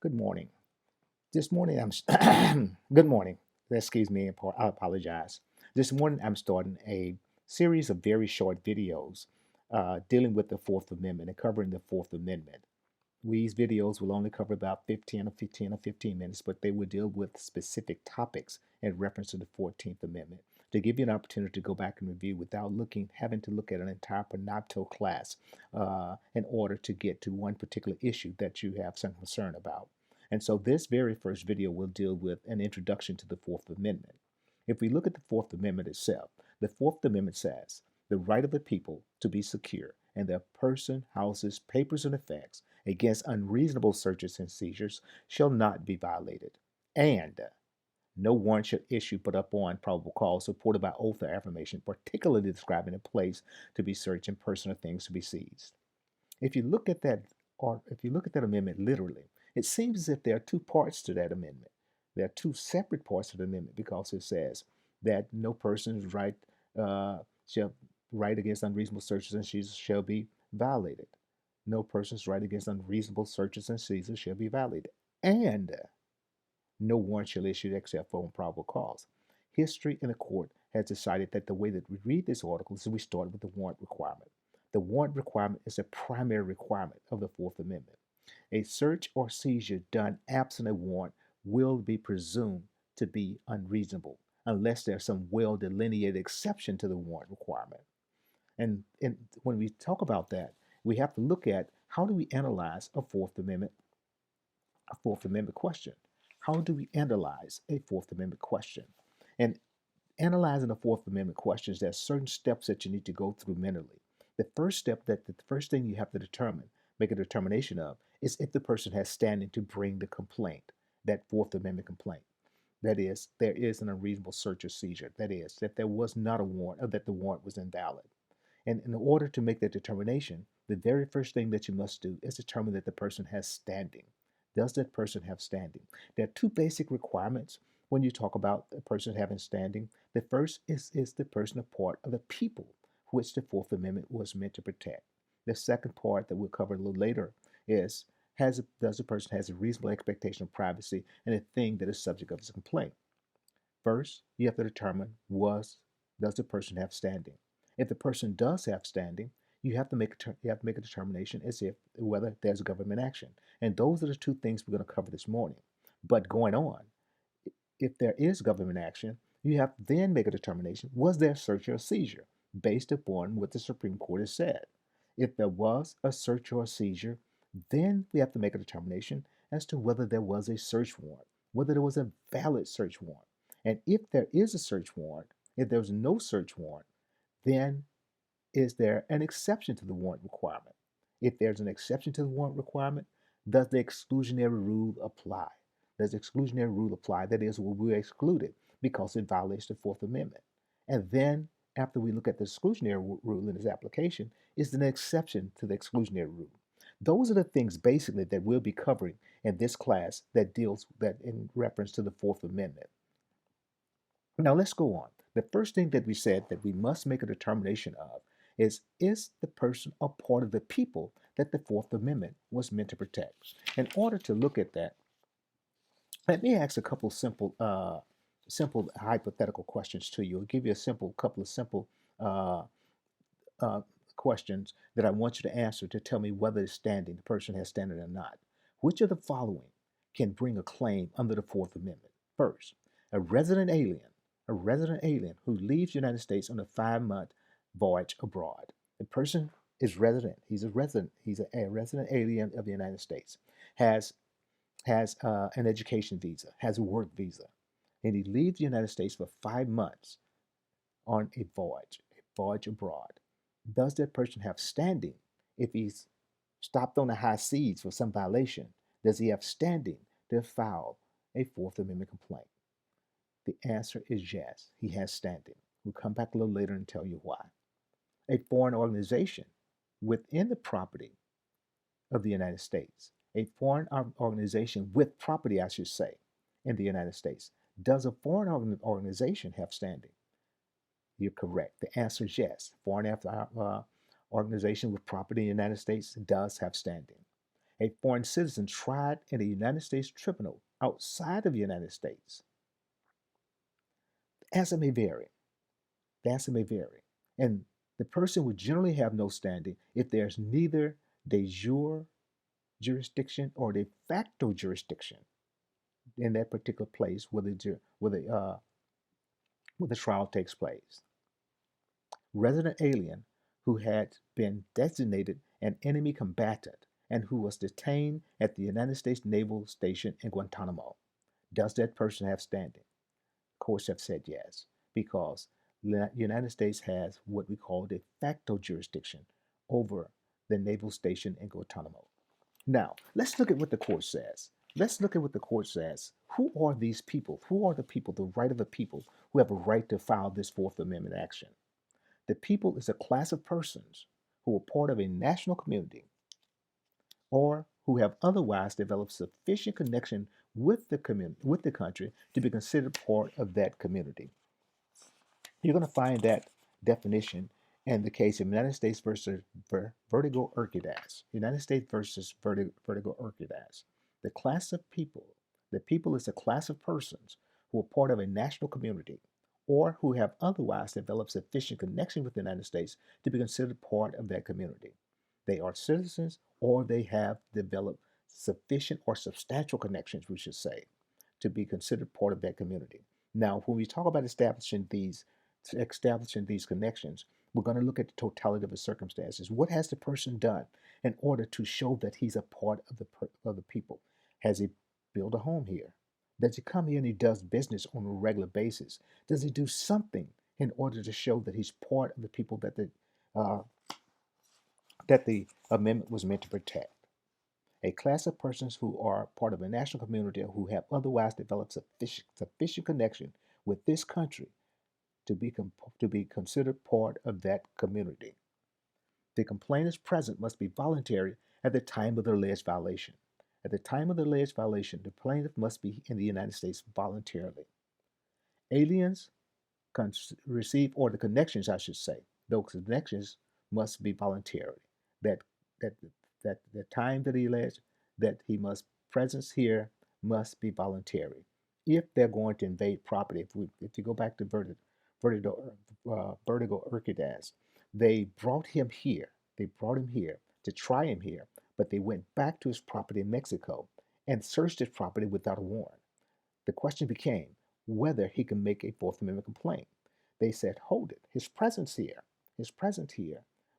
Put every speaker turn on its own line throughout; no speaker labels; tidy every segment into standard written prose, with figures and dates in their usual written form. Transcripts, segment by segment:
Good morning. This morning I'm good morning. Excuse me, I apologize. This morning I'm starting a series of very short videos dealing with the Fourth Amendment and covering the Fourth Amendment. These videos will only cover about 15 minutes, but they will deal with specific topics in reference to the 14th Amendment to give you an opportunity to go back and review without having to look at an entire panopto class in order to get to one particular issue that you have some concern about. And so this very first video will deal with an introduction to the Fourth Amendment. If we look at the Fourth Amendment itself, the Fourth Amendment says the right of the people to be secure in their person, houses, papers, and effects against unreasonable searches and seizures shall not be violated, and no warrant shall issue but upon probable cause supported by oath or affirmation, particularly describing a place to be searched and person or things to be seized. If you look at that, or if you look at that amendment literally, it seems as if there are two parts to that amendment. There are two separate parts of the amendment because it says that no person's shall right against unreasonable searches and seizures shall be violated. No person's right against unreasonable searches and seizures shall be violated, and no warrant shall issue except for probable cause. History and the court has decided that the way that we read this article is we start with the warrant requirement. The warrant requirement is a primary requirement of the Fourth Amendment. A search or seizure done absent a warrant will be presumed to be unreasonable unless there's some well delineated exception to the warrant requirement. And when we talk about that, we have to look at how do we analyze a Fourth Amendment question? How do we analyze a Fourth Amendment question? And analyzing a Fourth Amendment questions, there are certain steps that you need to go through mentally. The first thing you have to make a determination of, is if the person has standing to bring the complaint, that Fourth Amendment complaint. That is, there is an unreasonable search or seizure. That is, that there was not a warrant or that the warrant was invalid. And in order to make that determination, the very first thing that you must do is determine that the person has standing. Does that person have standing? There are two basic requirements when you talk about a person having standing. The first is the person a part of the people which the Fourth Amendment was meant to protect. The second part that we'll cover a little later is does the person has a reasonable expectation of privacy and a thing that is subject of his complaint. First, you have to determine does the person have standing. If the person does have standing, you have to make a determination as if whether there's government action. And those are the two things we're going to cover this morning. But going on, if there is government action, you have to then make a determination, was there a search or a seizure based upon what the Supreme Court has said. If there was a search or a seizure, then we have to make a determination as to whether there was a search warrant, whether there was a valid search warrant. And if there is a search warrant, if there's no search warrant, then is there an exception to the warrant requirement? If there's an exception to the warrant requirement, does the exclusionary rule apply? Does the exclusionary rule apply? That is, will we exclude it because it violates the Fourth Amendment? And then, after we look at the exclusionary rule in its application, is there an exception to the exclusionary rule? Those are the things basically that we'll be covering in this class that deals that in reference to the Fourth Amendment. Now let's go on. The first thing that we said that we must make a determination of is the person a part of the people that the Fourth Amendment was meant to protect? In order to look at that, let me ask a couple simple hypothetical questions to you. I'll give you a couple of simple uh, uh, questions that I want you to answer to tell me whether the person has standing or not. Which of the following can bring a claim under the Fourth Amendment? First, a resident alien, a resident alien who leaves the United States on a 5-month voyage abroad. The person is resident. He's a resident. He's a resident alien of the United States. Has an education visa. Has a work visa, and he leaves the United States for 5 months on a voyage abroad. Does that person have standing if he's stopped on the high seas for some violation? Does he have standing to file a Fourth Amendment complaint? The answer is yes, he has standing. We'll come back a little later and tell you why. A foreign organization within the property of the United States, a foreign organization with property, I should say, in the United States. Does a foreign organization have standing? You're correct. The answer is yes. Foreign organization with property in the United States does have standing. A foreign citizen tried in a United States tribunal outside of the United States. The answer may vary. The answer may vary. And the person would generally have no standing if there's neither de jure jurisdiction or de facto jurisdiction in that particular place where the trial takes place. Resident alien who had been designated an enemy combatant and who was detained at the United States Naval Station in Guantanamo. Does that person have standing? Courts have said yes, because the United States has what we call de facto jurisdiction over the naval station in Guantanamo. Now, let's look at what the court says. Let's look at what the court says. Who are these people? Who are the people, the right of the people, who have a right to file this Fourth Amendment action? The people is a class of persons who are part of a national community or who have otherwise developed sufficient connection with the country to be considered part of that community. You're going to find that definition in the case of United States versus Vertigo Urquidez. United States versus Vertigo Urquidez. The class of people, the people is a class of persons who are part of a national community or who have otherwise developed sufficient connection with the United States to be considered part of that community. They are citizens or they have developed sufficient or substantial connections, we should say, to be considered part of that community. Now, when we talk about establishing these connections, we're going to look at the totality of the circumstances. What has the person done in order to show that he's a part of the people? Has he built a home here? Does he come here and he does business on a regular basis? Does he do something in order to show that he's part of the people uh, that the amendment was meant to protect? A class of persons who are part of a national community or who have otherwise developed sufficient connection with this country to be considered part of that community. The complainant's presence must be voluntary at the time of the alleged violation. At the time of the alleged violation, the plaintiff must be in the United States voluntarily. Aliens receive, or the connections, I should say, those connections must be voluntary. That that that the time that he alleged that he must presence here must be voluntary. If they're going to invade property, if you go back to Vertigo Urquidez, they brought him here. They brought him here to try him here, but they went back to his property in Mexico and searched his property without a warrant. The question became whether he could make a Fourth Amendment complaint. They said, hold it. His presence here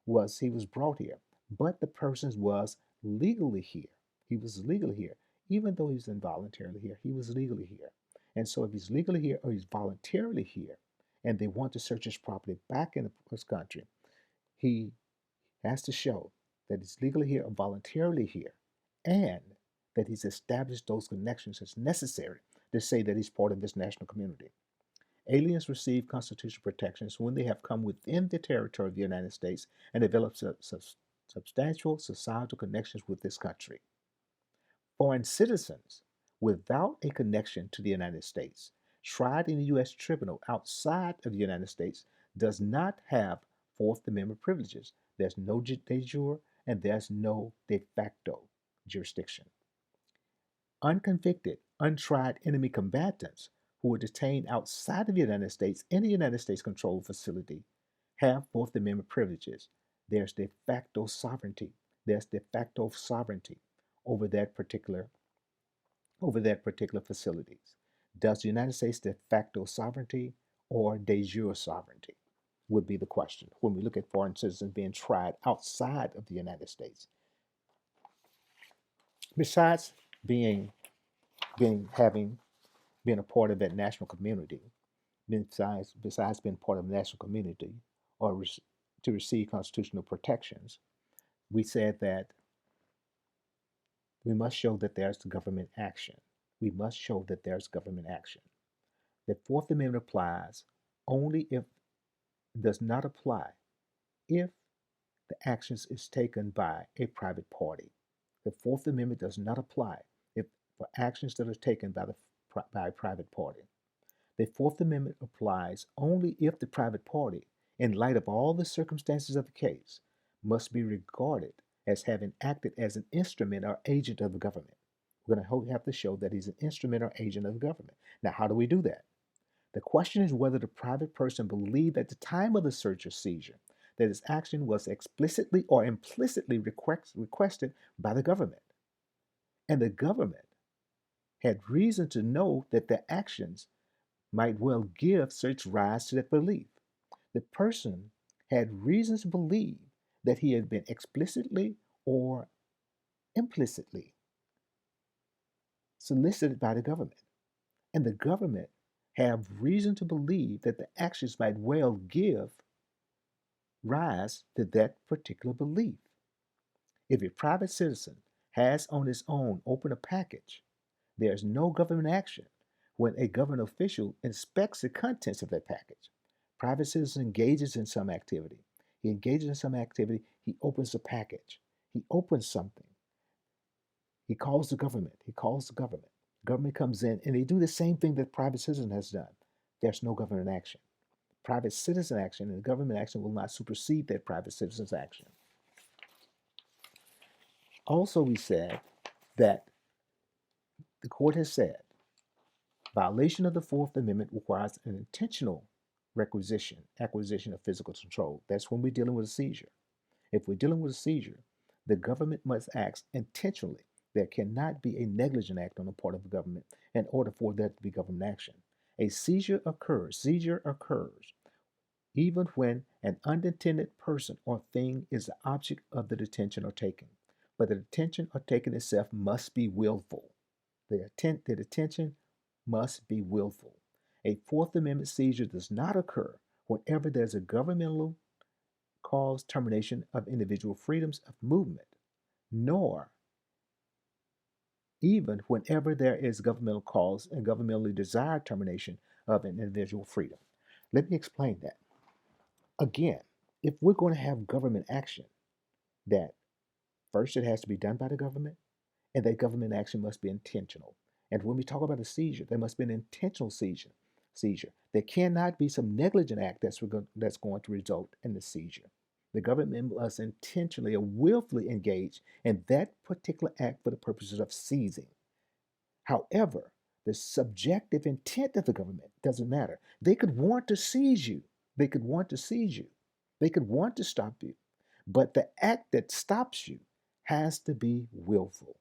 was he was brought here, but the person was legally here. He was legally here. Even though he's involuntarily here, he was legally here. And so if he's legally here or he's voluntarily here, and they want to search his property back in his country, he has to show that he's legally here or voluntarily here, and that he's established those connections as necessary to say that he's part of this national community. Aliens receive constitutional protections when they have come within the territory of the United States and developed substantial societal connections with this country. Foreign citizens without a connection to the United States, tried in a U.S. tribunal outside of the United States, does not have Fourth Amendment privileges. There's no de jure and there's no de facto jurisdiction. Unconvicted, untried enemy combatants who are detained outside of the United States in a United States controlled facility have Fourth Amendment privileges. There's de facto sovereignty. There's de facto sovereignty over that particular facilities. Does the United States de facto sovereignty or de jure sovereignty? Would be the question when we look at foreign citizens being tried outside of the United States. Besides having been a part of that national community, besides being part of the national community or to receive constitutional protections, we said that we must show that there's government action. We must show that there's government action. The Fourth Amendment applies only if does not apply if the actions is taken by a private party. The Fourth Amendment does not apply if for actions that are taken by a private party. The Fourth Amendment applies only if the private party, in light of all the circumstances of the case, must be regarded as having acted as an instrument or agent of the government. We're going to have to show that he's an instrument or agent of the government. Now, how do we do that? The question is whether the private person believed at the time of the search or seizure that his action was explicitly or implicitly requested by the government. And the government had reason to know that their actions might well give such rise to that belief. The person had reasons to believe that he had been explicitly or implicitly solicited by the government. And the government have reason to believe that the actions might well give rise to that particular belief. If a private citizen has on his own opened a package, there is no government action when a government official inspects the contents of that package. Private citizen engages in some activity. He engages in some activity, he opens a package. He opens something. He calls the government. He calls the government. Government comes in and they do the same thing that private citizen has done. There's no government action. Private citizen action and government action will not supersede that private citizen's action. Also, we said that the court has said violation of the Fourth Amendment requires an intentional acquisition of physical control. That's when we're dealing with a seizure. If we're dealing with a seizure, the government must act intentionally. There cannot be a negligent act on the part of the government in order for there to be government action. A seizure occurs even when an unintended person or thing is the object of the detention or taking. But the detention or taking itself must be willful. The detention must be willful. A Fourth Amendment seizure does not occur whenever there's a governmental cause termination of individual freedoms of movement, nor even whenever there is governmental cause and governmentally desired termination of an individual freedom. Let me explain that. Again, if we're going to have government action, that first it has to be done by the government, and that government action must be intentional. And when we talk about a seizure, there must be an intentional seizure. There cannot be some negligent act that's going to result in the seizure. The government must intentionally or willfully engage in that particular act for the purposes of seizing. However, the subjective intent of the government doesn't matter. They could want to seize you. They could want to seize you. They could want to stop you. But the act that stops you has to be willful.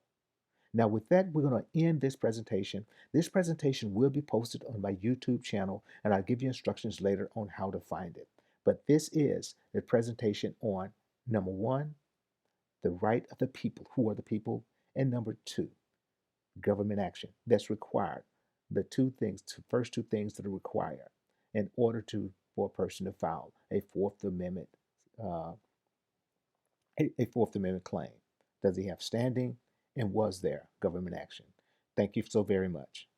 Now, with that, we're going to end this presentation. This presentation will be posted on my YouTube channel, and I'll give you instructions later on how to find it. But this is a presentation on, number one, the right of the people. Who are the people? And number two, government action that's required. The first two things that are required in order for a person to file a Fourth Amendment a Fourth Amendment claim. Does he have standing? And was there government action? Thank you so very much.